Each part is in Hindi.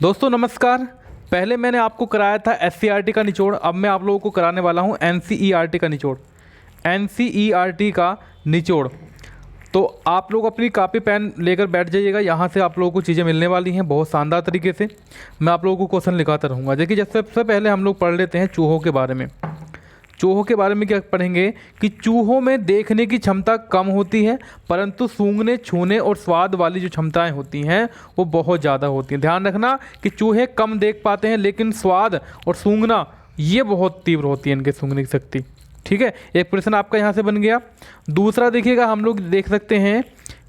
दोस्तों नमस्कार। पहले मैंने आपको कराया था एससीईआरटी का निचोड़, अब मैं आप लोगों को कराने वाला हूं एनसीईआरटी का निचोड़। एनसीईआरटी का निचोड़। तो आप लोग अपनी कापी पेन लेकर बैठ जाइएगा, यहाँ से आप लोगों को चीज़ें मिलने वाली हैं बहुत शानदार तरीके से। मैं आप लोगों को क्वेश्चन लिखाता रहूँगा। देखिए, जब सबसे पहले हम लोग पढ़ लेते हैं चूहों के बारे में। चूहों के बारे में क्या पढ़ेंगे कि चूहों में देखने की क्षमता कम होती है, परंतु सूंघने, छूने और स्वाद वाली जो क्षमताएं होती हैं वो बहुत ज़्यादा होती हैं। ध्यान रखना कि चूहे कम देख पाते हैं, लेकिन स्वाद और सूंघना ये बहुत तीव्र होती है इनके सूंघने की शक्ति। ठीक है, एक प्रश्न आपका यहाँ से बन गया। दूसरा देखिएगा, हम लोग देख सकते हैं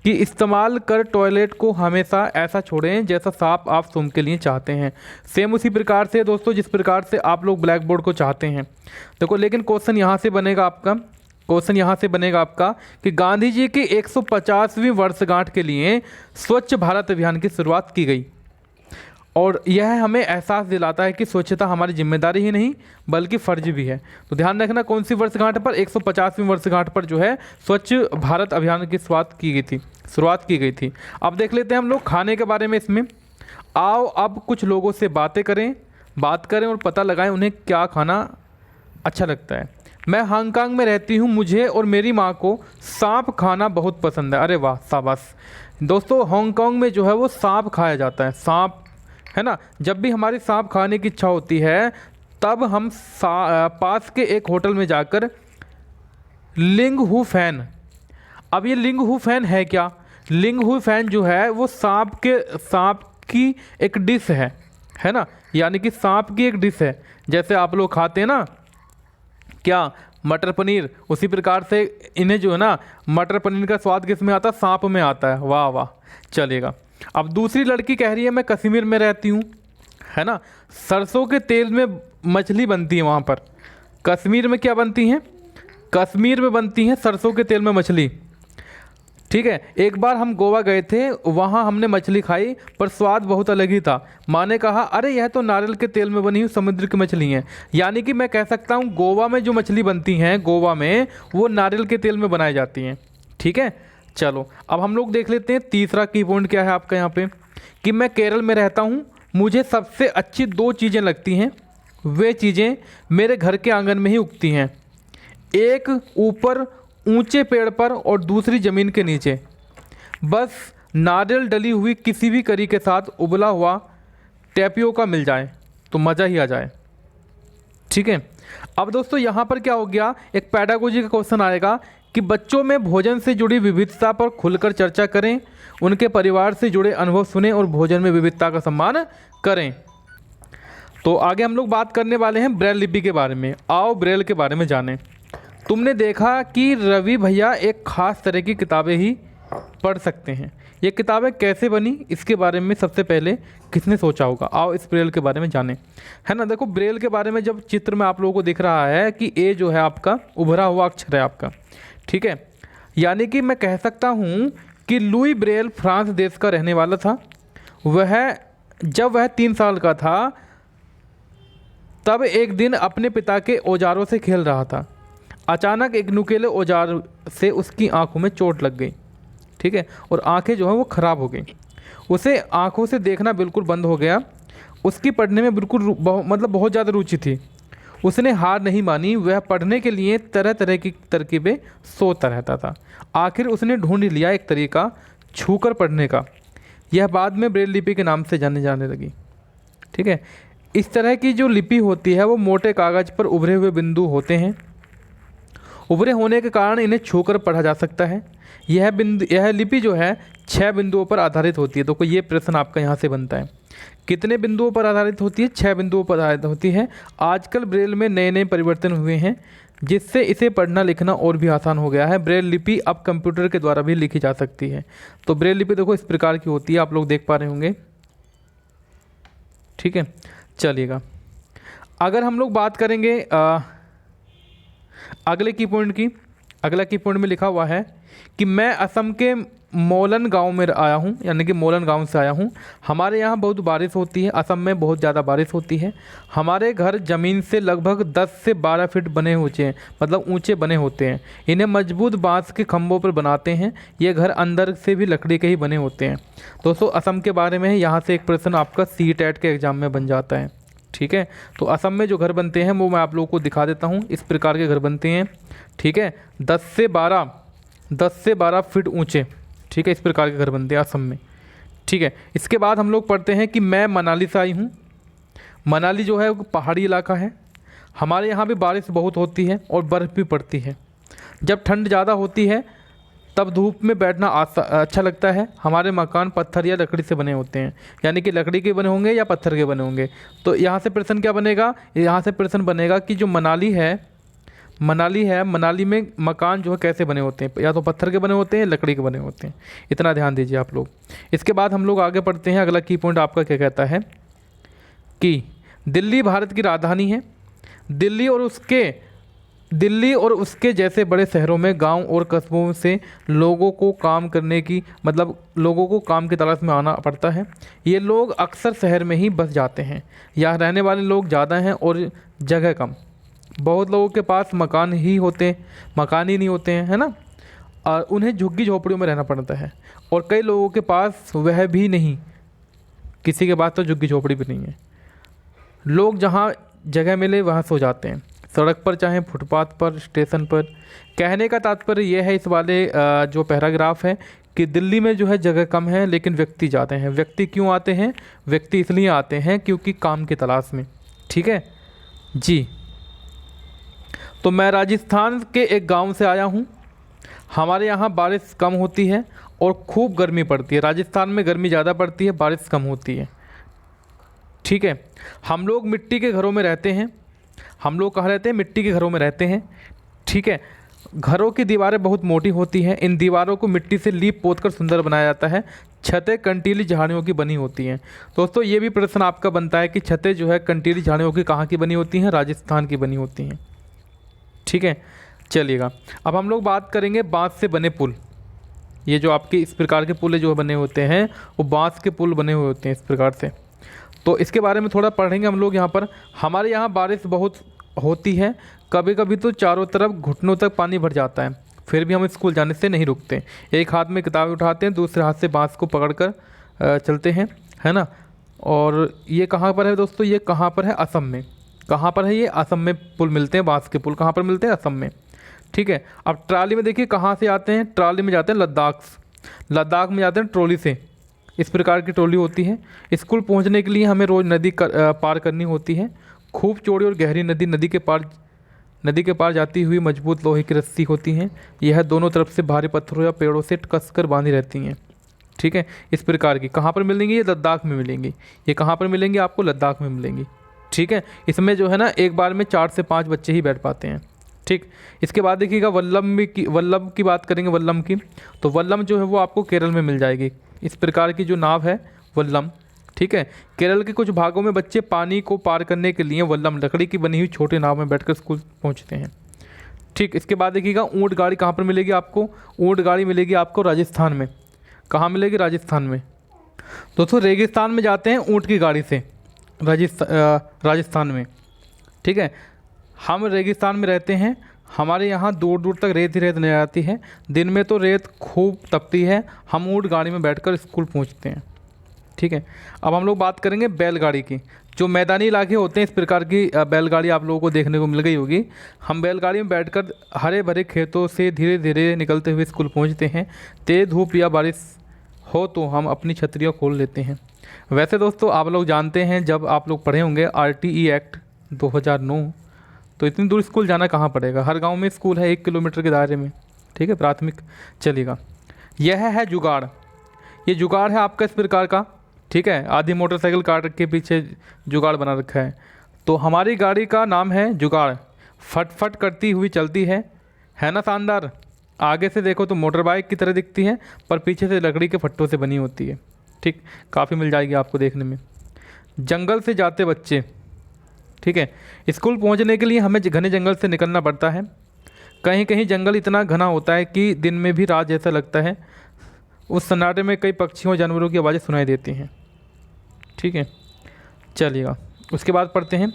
कि इस्तेमाल कर टॉयलेट को हमेशा ऐसा छोड़ें जैसा साफ आप स्वयं के लिए चाहते हैं। सेम उसी प्रकार से दोस्तों जिस प्रकार से आप लोग ब्लैक बोर्ड को चाहते हैं। देखो, लेकिन क्वेश्चन यहाँ से बनेगा आपका कि गांधी जी की 150वीं वर्षगांठ के लिए स्वच्छ भारत अभियान की शुरुआत की गई, और यह हमें एहसास दिलाता है कि स्वच्छता हमारी जिम्मेदारी ही नहीं बल्कि फ़र्ज भी है। तो ध्यान रखना, कौन सी वर्षगांठ पर? 150वीं वर्षगांठ पर जो है स्वच्छ भारत अभियान की शुरुआत की गई थी। अब देख लेते हैं हम लोग खाने के बारे में इसमें। आओ अब कुछ लोगों से बात करें और पता लगाएं उन्हें क्या खाना अच्छा लगता है। मैं हांगकांग में रहती हूँ, मुझे और मेरी माँ को सांप खाना बहुत पसंद है। अरे वाह, शाबाश दोस्तों। हांगकांग में जो है वो सांप खाया जाता है, सांप, है ना। जब भी हमारी सांप खाने की इच्छा होती है तब हम पास के एक होटल में जाकर लिंग हू फैन। अब ये लिंग हू फैन है क्या? लिंग हू फैन जो है वो सांप की एक डिश है ना, यानी कि सांप की एक डिश है। जैसे आप लोग खाते हैं ना क्या, मटर पनीर, उसी प्रकार से इन्हें जो है ना मटर पनीर का स्वाद किस में आता है? सांप में आता है। वाह वाह, चलेगा। अब दूसरी लड़की कह रही है मैं कश्मीर में रहती हूँ, है ना। सरसों के तेल में मछली बनती है वहाँ पर। कश्मीर में क्या बनती हैं? कश्मीर में बनती हैं सरसों के तेल में मछली। ठीक है, एक बार हम गोवा गए थे, वहाँ हमने मछली खाई पर स्वाद बहुत अलग ही था। माँ ने कहा अरे यह तो नारियल के तेल में बनी हुई समुद्र की मछली हैं। यानी कि मैं कह सकता हूँ गोवा में जो मछली बनती हैं गोवा में, वो नारियल के तेल में बनाई जाती हैं। ठीक है, चलो अब हम लोग देख लेते हैं तीसरा की पॉइंट क्या है आपका यहाँ पे, कि मैं केरल में रहता हूँ, मुझे सबसे अच्छी दो चीज़ें लगती हैं, वे चीज़ें मेरे घर के आंगन में ही उगती हैं। एक ऊपर ऊंचे पेड़ पर और दूसरी ज़मीन के नीचे। बस नारियल डली हुई किसी भी करी के साथ उबला हुआ टैपियोका मिल जाए तो मज़ा ही आ जाए। ठीक है, अब दोस्तों यहाँ पर क्या हो गया, एक पैडागोजी का क्वेश्चन आएगा कि बच्चों में भोजन से जुड़ी विविधता पर खुलकर चर्चा करें, उनके परिवार से जुड़े अनुभव सुनें और भोजन में विविधता का सम्मान करें। तो आगे हम लोग बात करने वाले हैं ब्रेल लिपि के बारे में। आओ ब्रेल के बारे में जानें। तुमने देखा कि रवि भैया एक ख़ास तरह की किताबें ही पढ़ सकते हैं। ये किताबें कैसे बनी, इसके बारे में सबसे पहले किसने सोचा होगा? आओ इस ब्रेल के बारे में जानें, है ना। देखो, ब्रेल के बारे में जब चित्र में आप लोगों को दिख रहा है कि ए जो है आपका उभरा हुआ अक्षर है आपका। ठीक है, यानी कि मैं कह सकता हूँ कि लुई ब्रेल फ्रांस देश का रहने वाला था। जब वह 3 साल का था तब एक दिन अपने पिता के औजारों से खेल रहा था। अचानक एक नुकीले औजार से उसकी आंखों में चोट लग गई। ठीक है, और आंखें जो है वो ख़राब हो गई। उसे आंखों से देखना बिल्कुल बंद हो गया। उसकी पढ़ने में बिल्कुल बहुत ज़्यादा रुचि थी। उसने हार नहीं मानी, वह पढ़ने के लिए तरह तरह की तरकीबें सोचता रहता था। आखिर उसने ढूंढ लिया एक तरीका छूकर पढ़ने का। यह बाद में ब्रेल लिपि के नाम से जाने लगी। ठीक है, इस तरह की जो लिपि होती है वो मोटे कागज़ पर उभरे हुए बिंदु होते हैं। उभरे होने के कारण इन्हें छूकर पढ़ा जा सकता है। यह लिपि जो है 6 बिंदुओं पर आधारित होती है। तो कोई ये प्रश्न आपका यहाँ से बनता है, कितने बिंदुओं पर आधारित होती है? 6 बिंदुओं पर आधारित होती है। आजकल ब्रेल में नए नए परिवर्तन हुए हैं जिससे इसे पढ़ना लिखना और भी आसान हो गया है। ब्रेल लिपि अब कंप्यूटर के द्वारा भी लिखी जा सकती है। तो ब्रेल लिपि देखो इस प्रकार की होती है, आप लोग देख पा रहे होंगे। ठीक है, चलिएगा। अगर हम लोग बात करेंगे अगले की पॉइंट की, अगला की पॉइंट में लिखा हुआ है कि मैं असम के मोलन गांव में आया हूं, यानी कि मोलन गांव से आया हूं। हमारे यहाँ बहुत बारिश होती है, असम में बहुत ज़्यादा बारिश होती है। हमारे घर ज़मीन से लगभग 10 से 12 फीट बने ऊंचे हैं, मतलब ऊंचे बने होते हैं। इन्हें मजबूत बांस के खंभों पर बनाते हैं। ये घर अंदर से भी लकड़ी के ही बने होते हैं। दोस्तों असम के बारे में यहाँ से एक प्रश्न आपका CTET के एग्ज़ाम में बन जाता है। ठीक है, तो असम में जो घर बनते हैं वो मैं आप लोगों को दिखा देता हूँ। इस प्रकार के घर बनते हैं। ठीक है, 10 से 12 फीट ऊंचे। ठीक है, इस प्रकार के घर बनते हैं असम में। ठीक है, इसके बाद हम लोग पढ़ते हैं कि मैं मनाली से आई हूँ। मनाली जो है वो पहाड़ी इलाका है। हमारे यहाँ भी बारिश बहुत होती है और बर्फ़ भी पड़ती है। जब ठंड ज़्यादा होती है तब धूप में बैठना अच्छा लगता है। हमारे मकान पत्थर या लकड़ी से बने होते हैं, यानी कि लकड़ी के बने होंगे या पत्थर के बने होंगे। तो यहाँ से प्रश्न क्या बनेगा, यहाँ से प्रश्न बनेगा कि जो मनाली है, मनाली में मकान जो है कैसे बने होते हैं, या तो पत्थर के बने होते हैं या लकड़ी के बने होते हैं। इतना ध्यान दीजिए आप लोग। इसके बाद हम लोग आगे पढ़ते हैं। अगला की पॉइंट आपका क्या कहता है कि दिल्ली भारत की राजधानी है। दिल्ली और उसके जैसे बड़े शहरों में गांव और कस्बों से लोगों को काम की तलाश में आना पड़ता है। ये लोग अक्सर शहर में ही बस जाते हैं। यहाँ रहने वाले लोग ज़्यादा हैं और जगह कम। बहुत लोगों के पास मकान ही नहीं होते हैं, है ना। और उन्हें झुग्गी झोपड़ियों में रहना पड़ता है। और कई लोगों के पास वह भी नहीं, किसी के पास तो झुग्गी झोपड़ी भी नहीं है। लोग जहाँ जगह मिले वहाँ सो जाते हैं, सड़क पर चाहे फुटपाथ पर, स्टेशन पर। कहने का तात्पर्य यह है इस वाले जो पैराग्राफ है कि दिल्ली में जो है जगह कम है लेकिन व्यक्ति ज़्यादा हैं। व्यक्ति क्यों आते हैं? व्यक्ति इसलिए आते हैं क्योंकि काम की तलाश में। ठीक है जी। तो मैं राजस्थान के एक गांव से आया हूं। हमारे यहाँ बारिश कम होती है और खूब गर्मी पड़ती है। राजस्थान में गर्मी ज़्यादा पड़ती है, बारिश कम होती है। ठीक है, हम लोग मिट्टी के घरों में रहते हैं। हम लोग कहाँ रहते हैं? मिट्टी के घरों में रहते हैं। ठीक है, घरों की दीवारें बहुत मोटी होती हैं। इन दीवारों को मिट्टी से लीप पोत कर सुंदर बनाया जाता है। छतें कंटीली झाड़ियों की बनी होती हैं। दोस्तों ये भी प्रश्न आपका बनता है कि छतें जो है कंटीली झाड़ियों की कहाँ की बनी होती हैं? राजस्थान की बनी होती हैं। ठीक है, चलिएगा। अब हम लोग बात करेंगे बांस से बने पुल। ये जो आपके इस प्रकार के पुल जो बने होते हैं वो बांस के पुल बने हुए होते हैं इस प्रकार से। तो इसके बारे में थोड़ा पढ़ेंगे हम लोग यहाँ पर। हमारे यहाँ बारिश बहुत होती है, कभी कभी तो चारों तरफ घुटनों तक पानी भर जाता है। फिर भी हम स्कूल जाने से नहीं रुकते। एक हाथ में किताब उठाते हैं, दूसरे हाथ से बांस को पकड़कर चलते हैं, है ना। और ये कहाँ पर है दोस्तों? ये कहाँ पर है? असम में। कहाँ पर है ये? असम में पुल मिलते हैं, बांस के पुल कहाँ पर मिलते हैं? असम में। ठीक है, अब ट्राली में देखिए कहाँ से आते हैं। ट्राली में जाते हैं लद्दाख में जाते हैं ट्रॉली से। इस प्रकार की ट्रॉली होती है। स्कूल पहुंचने के लिए हमें रोज़ नदी पार करनी होती है। खूब चौड़ी और गहरी नदी के पार जाती हुई मजबूत लोहे की रस्सी होती हैं। यह दोनों तरफ से भारी पत्थरों या पेड़ों से कसकर बांधी रहती हैं। ठीक है, इस प्रकार की कहाँ पर मिलेंगी? ये लद्दाख में मिलेंगी। ये कहाँ पर मिलेंगी? आपको लद्दाख में मिलेंगी। ठीक है, इसमें जो है ना एक बार में 4 से 5 बच्चे ही बैठ पाते हैं। ठीक, इसके बाद देखिएगा वल्लम की बात करेंगे। वल्लम की, तो वल्लम जो है वो आपको केरल में मिल जाएगी। इस प्रकार की जो नाव है वल्लम। ठीक है, केरल के कुछ भागों में बच्चे पानी को पार करने के लिए वल्लम लकड़ी की बनी हुई छोटी नाव में बैठकर स्कूल पहुंचते हैं। ठीक, इसके बाद देखिएगा ऊँट गाड़ी कहाँ पर मिलेगी आपको? ऊँट गाड़ी मिलेगी आपको राजस्थान में। कहाँ मिलेगी? राजस्थान में। दोस्तों रेगिस्तान में जाते हैं ऊँट की गाड़ी से राजस्थान में। ठीक है, हम रेगिस्तान में रहते हैं। हमारे यहाँ दूर दूर तक रेत ही रेत नजर आती है। दिन में तो रेत खूब तपती है। हम ऊँट गाड़ी में बैठकर स्कूल पहुँचते हैं। ठीक है, अब हम लोग बात करेंगे बैलगाड़ी की। जो मैदानी इलाके होते हैं इस प्रकार की बैलगाड़ी आप लोगों को देखने को मिल गई होगी। हम बैलगाड़ी में बैठकर हरे भरे खेतों से धीरे धीरे निकलते हुए स्कूल पहुँचते हैं। तेज़ धूप या बारिश हो तो हम अपनी छतरियाँ खोल लेते हैं। वैसे दोस्तों आप लोग जानते हैं, जब आप लोग पढ़े होंगे RTE एक्ट 2009, तो इतनी दूर स्कूल जाना कहाँ पड़ेगा। हर गांव में स्कूल है 1 किलोमीटर के दायरे में। ठीक है, प्राथमिक। चलेगा, यह है जुगाड़। ये जुगाड़ है आपका इस प्रकार का। ठीक है, आधी मोटरसाइकिल काट के पीछे जुगाड़ बना रखा है। तो हमारी गाड़ी का नाम है जुगाड़। फट करती हुई चलती है ना शानदार। आगे से देखो तो मोटर बाइक की तरह दिखती है, पर पीछे से लकड़ी के फट्टों से बनी होती है। ठीक, काफ़ी मिल जाएगी आपको देखने में। जंगल से जाते बच्चे। ठीक है, स्कूल पहुंचने के लिए हमें घने जंगल से निकलना पड़ता है। कहीं कहीं जंगल इतना घना होता है कि दिन में भी रात जैसा लगता है। उस सन्नाटे में कई पक्षियों जानवरों की आवाज़ें सुनाई देती हैं। ठीक है, चलिएगा उसके बाद पढ़ते हैं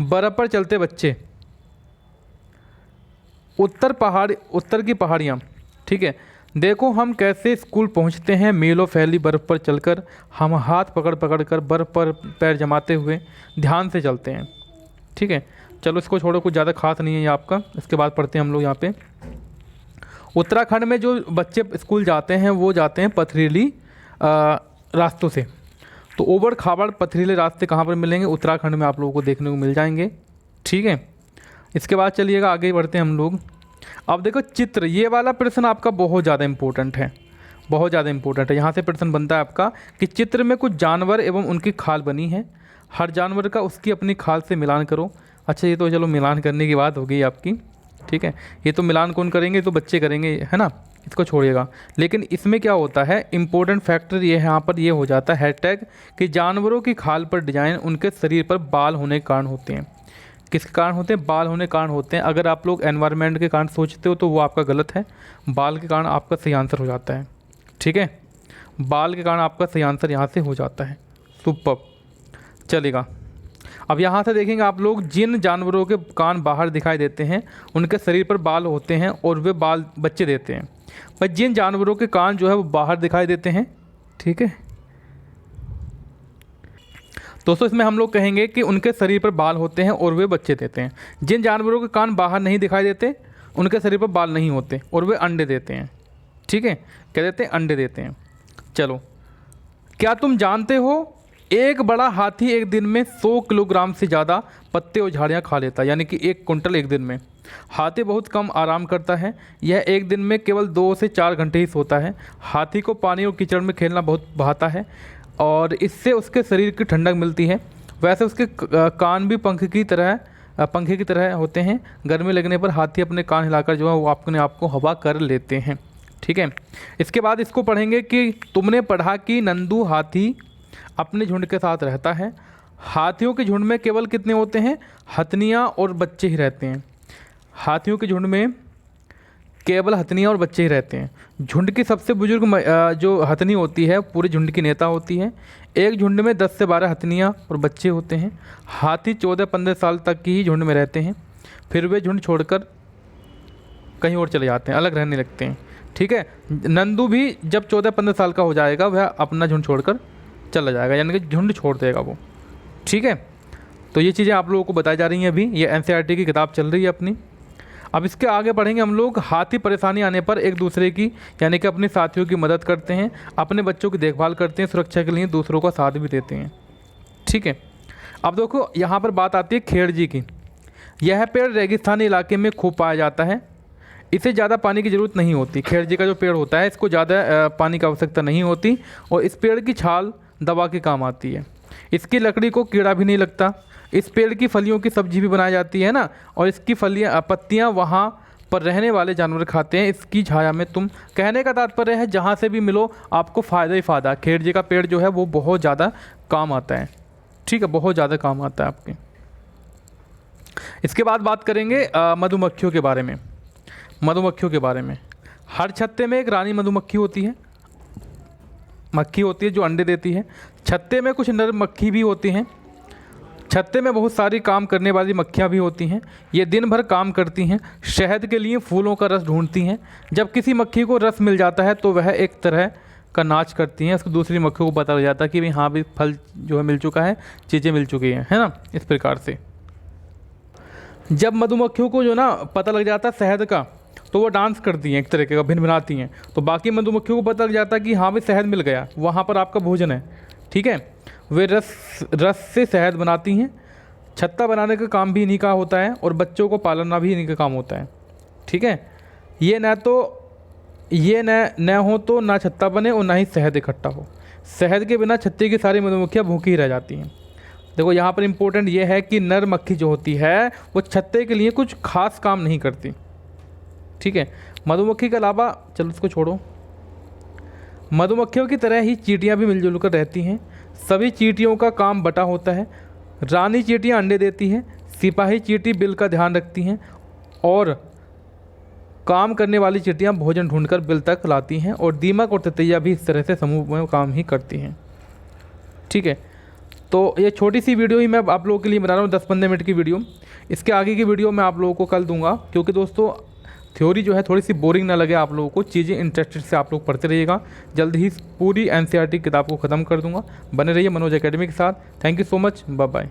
बर्फ़ पर चलते बच्चे। उत्तर की पहाड़ियाँ। ठीक है, देखो हम कैसे स्कूल पहुँचते हैं, मीलों फैली बर्फ़ पर चलकर हम हाथ पकड़ पकड़ कर बर्फ़ पर पैर जमाते हुए ध्यान से चलते हैं। ठीक है, चलो इसको छोड़ो, कुछ ज़्यादा खास नहीं है ये आपका। इसके बाद पढ़ते हैं हम लोग यहाँ पे उत्तराखंड में जो बच्चे स्कूल जाते हैं वो जाते हैं पथरीली रास्तों से। तो ऊबड़ खाबड़ पथरीले रास्ते कहाँ पर मिलेंगे? उत्तराखंड में आप लोगों को देखने को मिल जाएंगे। ठीक है, इसके बाद चलिएगा आगे बढ़ते हैं हम लोग। अब देखो चित्र, ये वाला प्रश्न आपका बहुत ज़्यादा इंपॉर्टेंट है, बहुत ज़्यादा इंपॉर्टेंट है। यहाँ से प्रश्न बनता है आपका कि चित्र में कुछ जानवर एवं उनकी खाल बनी है, हर जानवर का उसकी अपनी खाल से मिलान करो। अच्छा, ये तो चलो मिलान करने की बात हो गई आपकी। ठीक है, ये तो मिलान कौन करेंगे? तो बच्चे करेंगे, है ना, इसको छोड़िएगा। लेकिन इसमें क्या होता है, इंपॉर्टेंट फैक्टर ये यहाँ पर ये हो जाता है हैशटैग कि जानवरों की खाल पर डिजाइन उनके शरीर पर बाल होने के कारण होते हैं। किसके कारण होते हैं? बाल होने के कारण होते हैं। अगर आप लोग एनवायरनमेंट के कारण सोचते हो तो वो आपका गलत है, बाल के कारण आपका सही आंसर हो जाता है। ठीक है, बाल के कारण आपका सही आंसर यहाँ से हो जाता है। सुपर, चलेगा। अब यहाँ से देखेंगे आप लोग, जिन जानवरों के कान बाहर दिखाई देते हैं उनके शरीर पर बाल होते हैं और वे बाल बच्चे देते हैं। पर जिन जानवरों के कान जो है वो बाहर दिखाई देते हैं, ठीक है दोस्तों, इसमें हम लोग कहेंगे कि उनके शरीर पर बाल होते हैं और वे बच्चे देते हैं। जिन जानवरों के कान बाहर नहीं दिखाई देते उनके शरीर पर बाल नहीं होते और वे अंडे देते हैं। ठीक है, क्या देते हैं? अंडे देते हैं। चलो, क्या तुम जानते हो एक बड़ा हाथी एक दिन में 100 किलोग्राम से ज़्यादा पत्ते और झाड़ियाँ खा लेता है, यानी कि 1 कुंटल एक दिन में। हाथी बहुत कम आराम करता है, यह एक दिन में केवल 2 से 4 घंटे ही सोता है। हाथी को पानी और कीचड़ में खेलना बहुत भाता है और इससे उसके शरीर की ठंडक मिलती है। वैसे उसके कान भी पंखे की तरह होते हैं। गर्मी लगने पर हाथी अपने कान हिलाकर जो है वो अपने आप को हवा कर लेते हैं। ठीक है, इसके बाद इसको पढ़ेंगे कि तुमने पढ़ा कि नंदू हाथी अपने झुंड के साथ रहता है। हाथियों के झुंड में केवल कितने होते हैं? हथनियाँ और बच्चे ही रहते हैं। हाथियों के झुंड में केवल हथनियाँ और बच्चे ही रहते हैं। झुंड की सबसे बुजुर्ग जो हथनी होती है पूरे झुंड की नेता होती है। एक झुंड में 10 से 12 हथनियाँ और बच्चे होते हैं। हाथी 14-15 साल तक की ही झुंड में रहते हैं, फिर वे झुंड छोड़कर कहीं और चले जाते हैं, अलग रहने लगते हैं। ठीक है, नंदू भी जब 14-15 साल का हो जाएगा वह अपना झुंड छोड़कर चला जाएगा, यानी कि झुंड छोड़ देगा वो। ठीक है, तो ये चीज़ें आप लोगों को बताई जा रही हैं। अभी ये NCERT की किताब चल रही है अपनी। अब इसके आगे पढ़ेंगे हम लोग। हाथी परेशानी आने पर एक दूसरे की यानी कि अपने साथियों की मदद करते हैं, अपने बच्चों की देखभाल करते हैं, सुरक्षा के लिए दूसरों का साथ भी देते हैं। ठीक है, अब देखो यहाँ पर बात आती है खेड़जी की। यह पेड़ रेगिस्तानी इलाके में खूब पाया जाता है, इसे ज़्यादा पानी की ज़रूरत नहीं होती। खेड़जी का जो पेड़ होता है इसको ज़्यादा पानी की आवश्यकता नहीं होती और इस पेड़ की छाल दवा के काम आती है। इसकी लकड़ी को कीड़ा भी नहीं लगता। इस पेड़ की फलियों की सब्जी भी बनाई जाती है ना, और इसकी पत्तियां वहाँ पर रहने वाले जानवर खाते हैं। इसकी छाया में तुम, कहने का तात्पर्य है जहाँ से भी मिलो आपको फ़ायदा ही फ़ायदा। खेड़जी का पेड़ जो है वो बहुत ज़्यादा काम आता है। ठीक है, बहुत ज़्यादा काम आता है आपके। इसके बाद बात करेंगे मधुमक्खियों के बारे में। मधुमक्खियों के बारे में, हर छत्ते में एक रानी मधुमक्खी होती है, मक्खी होती है जो अंडे देती है। छत्ते में कुछ नर मक्खी भी होती हैं। छत्ते में बहुत सारी काम करने वाली मक्खियाँ भी होती हैं। ये दिन भर काम करती हैं, शहद के लिए फूलों का रस ढूंढती हैं। जब किसी मक्खी को रस मिल जाता है तो वह एक तरह का नाच करती हैं, उसको दूसरी मक्खियों को पता लग जाता है कि भाई हाँ भी फल जो है मिल चुका है, चीज़ें मिल चुकी हैं, है ना। इस प्रकार से जब मधुमक्खियों को जो ना पता लग जाता है शहद का, तो वो डांस करती हैं, एक तरीके का भिनभिनाती हैं। तो बाकी मधुमक्खियों को पता लग जाता है कि हाँ भाई शहद मिल गया, वहाँ पर आपका भोजन है। ठीक है, वे रस से शहद बनाती हैं। छत्ता बनाने का काम भी इन्हीं का होता है और बच्चों को पालना भी इन्हीं का काम होता है। ठीक है, ये न हो तो ना छत्ता बने और ना ही शहद इकट्ठा हो। शहद के बिना छत्ते की सारी मधुमक्खियाँ भूखी ही रह जाती हैं। देखो यहाँ पर इम्पोर्टेंट ये है कि नर मक्खी जो होती है वो छत्ते के लिए कुछ खास काम नहीं करती। ठीक है, मधुमक्खी के अलावा, चलो इसको छोड़ो, मधुमक्खियों की तरह ही चींटियाँ भी मिलजुल कर रहती हैं। सभी चींटियों का काम बटा होता है। रानी चींटियाँ अंडे देती हैं, सिपाही चींटी बिल का ध्यान रखती हैं और काम करने वाली चींटियाँ भोजन ढूंढकर बिल तक लाती हैं और दीमक और तितैया भी इस तरह से समूह में काम ही करती हैं। ठीक है, तो ये छोटी सी वीडियो ही मैं आप लोगों के लिए बना रहा हूँ, 10-15 मिनट की वीडियो। इसके आगे की वीडियो मैं आप लोगों को कल दूंगा, क्योंकि दोस्तों थ्योरी जो है थोड़ी सी बोरिंग ना लगे आप लोगों को, चीज़ें इंटरेस्टेड से आप लोग पढ़ते रहिएगा। जल्द ही पूरी NCERT किताब को ख़त्म कर दूंगा। बने रहिए मनोज एकेडमी के साथ। Thank you so much, bye bye.